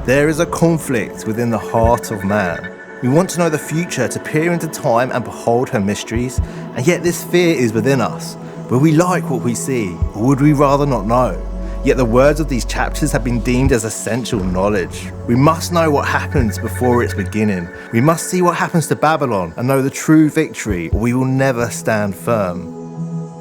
There is a conflict within the heart of man. We want to know the future, to peer into time and behold her mysteries, and yet this fear is within us. Will we like what we see, or would we rather not know? Yet the words of these chapters have been deemed as essential knowledge. We must know what happens before its beginning. We must see what happens to Babylon and know the true victory, or we will never stand firm.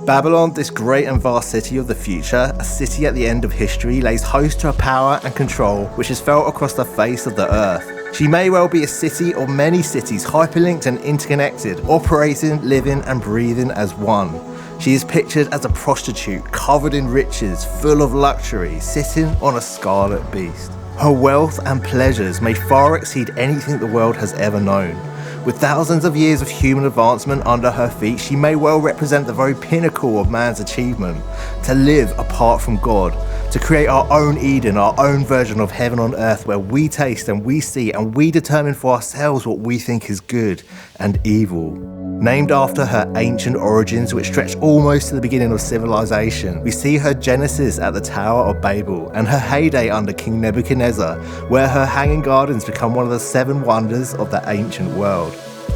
Babylon, this great and vast city of the future, a city at the end of history, lays host to a power and control which is felt across the face of the earth. She may well be a city or many cities, hyperlinked and interconnected, operating, living and breathing as one. She is pictured as a prostitute, covered in riches, full of luxury, sitting on a scarlet beast. Her wealth and pleasures may far exceed anything the world has ever known. With thousands of years of human advancement under her feet, she may well represent the very pinnacle of man's achievement. To live apart from God, to create our own Eden, our own version of heaven on earth, where we taste and we see and we determine for ourselves what we think is good and evil. Named after her ancient origins, which stretch almost to the beginning of civilization, we see her genesis at the Tower of Babel and her heyday under King Nebuchadnezzar, where her hanging gardens become one of the 7 wonders of the ancient world.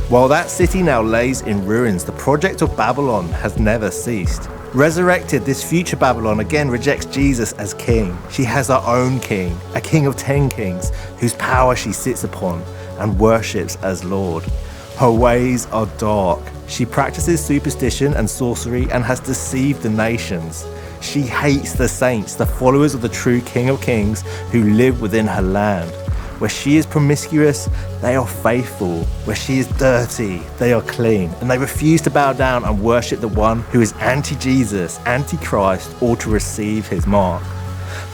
While that city now lays in ruins, the project of Babylon has never ceased. Resurrected, this future Babylon again rejects Jesus as king. She has her own king, a king of 10 kings, whose power she sits upon and worships as Lord. Her ways are dark. She practices superstition and sorcery and has deceived the nations. She hates the saints, the followers of the true King of Kings who live within her land. Where she is promiscuous, they are faithful. Where she is dirty, they are clean. And they refuse to bow down and worship the one who is anti-Jesus, anti-Christ, or to receive his mark.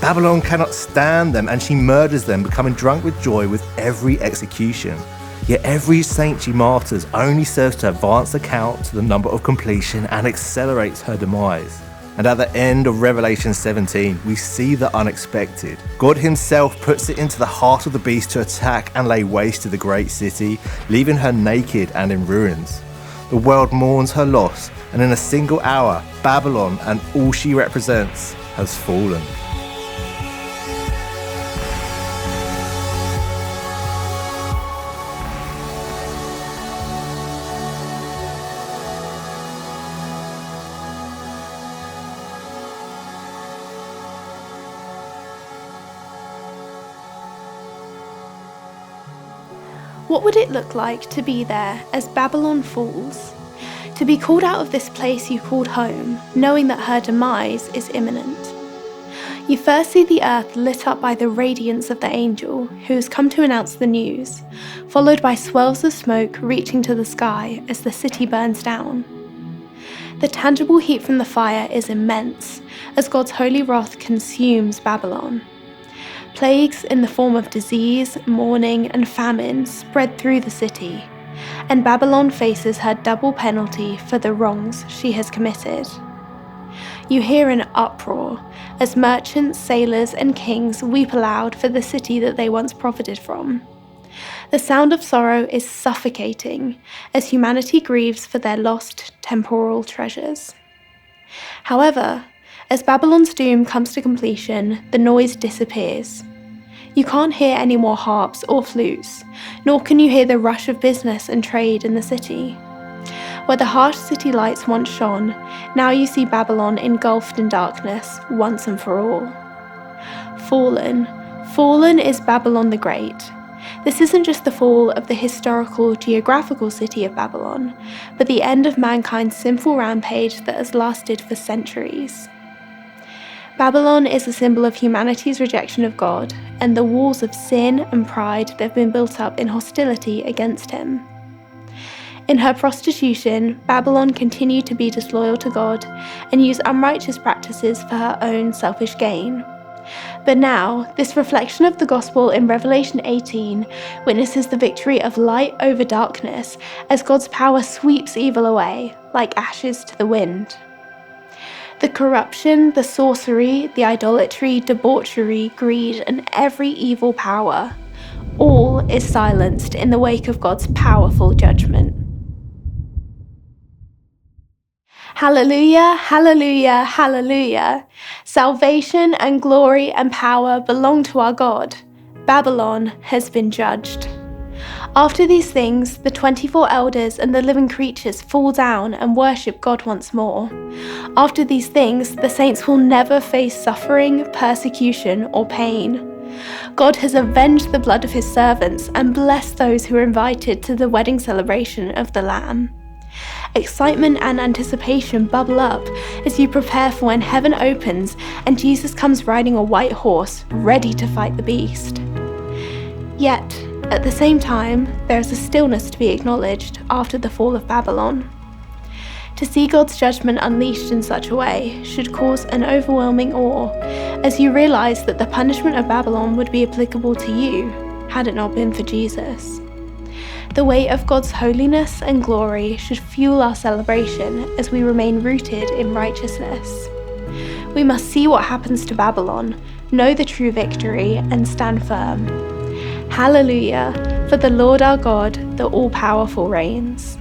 Babylon cannot stand them and she murders them, becoming drunk with joy with every execution. Yet every saint she martyrs only serves to advance the count to the number of completion and accelerates her demise. And at the end of Revelation 17, we see the unexpected. God himself puts it into the heart of the beast to attack and lay waste to the great city, leaving her naked and in ruins. The world mourns her loss, and in a single hour, Babylon and all she represents has fallen. What would it look like to be there as Babylon falls? To be called out of this place you called home, knowing that her demise is imminent. You first see the earth lit up by the radiance of the angel who has come to announce the news, followed by swirls of smoke reaching to the sky as the city burns down. The tangible heat from the fire is immense as God's holy wrath consumes Babylon. Plagues in the form of disease, mourning, and famine spread through the city, and Babylon faces her double penalty for the wrongs she has committed. You hear an uproar as merchants, sailors, and kings weep aloud for the city that they once profited from. The sound of sorrow is suffocating as humanity grieves for their lost temporal treasures. However, as Babylon's doom comes to completion, the noise disappears. You can't hear any more harps or flutes, nor can you hear the rush of business and trade in the city. Where the harsh city lights once shone, now you see Babylon engulfed in darkness once and for all. Fallen is Babylon the Great. This isn't just the fall of the historical, geographical city of Babylon, but the end of mankind's sinful rampage that has lasted for centuries. Babylon is a symbol of humanity's rejection of God and the walls of sin and pride that have been built up in hostility against him. In her prostitution, Babylon continued to be disloyal to God and use unrighteous practices for her own selfish gain. But now, this reflection of the gospel in Revelation 18 witnesses the victory of light over darkness as God's power sweeps evil away, like ashes to the wind. The corruption, the sorcery, the idolatry, debauchery, greed, and every evil power, all is silenced in the wake of God's powerful judgment. Hallelujah, hallelujah, hallelujah. Salvation and glory and power belong to our God. Babylon has been judged. After these things, the 24 elders and the living creatures fall down and worship God once more. After these things, the saints will never face suffering, persecution, or pain. God has avenged the blood of his servants and blessed those who are invited to the wedding celebration of the Lamb. Excitement and anticipation bubble up as you prepare for when heaven opens and Jesus comes riding a white horse, ready to fight the beast. Yet, at the same time, there is a stillness to be acknowledged after the fall of Babylon. To see God's judgment unleashed in such a way should cause an overwhelming awe, as you realise that the punishment of Babylon would be applicable to you had it not been for Jesus. The weight of God's holiness and glory should fuel our celebration as we remain rooted in righteousness. We must see what happens to Babylon, know the true victory, and stand firm. Hallelujah, for the Lord our God, the all-powerful reigns.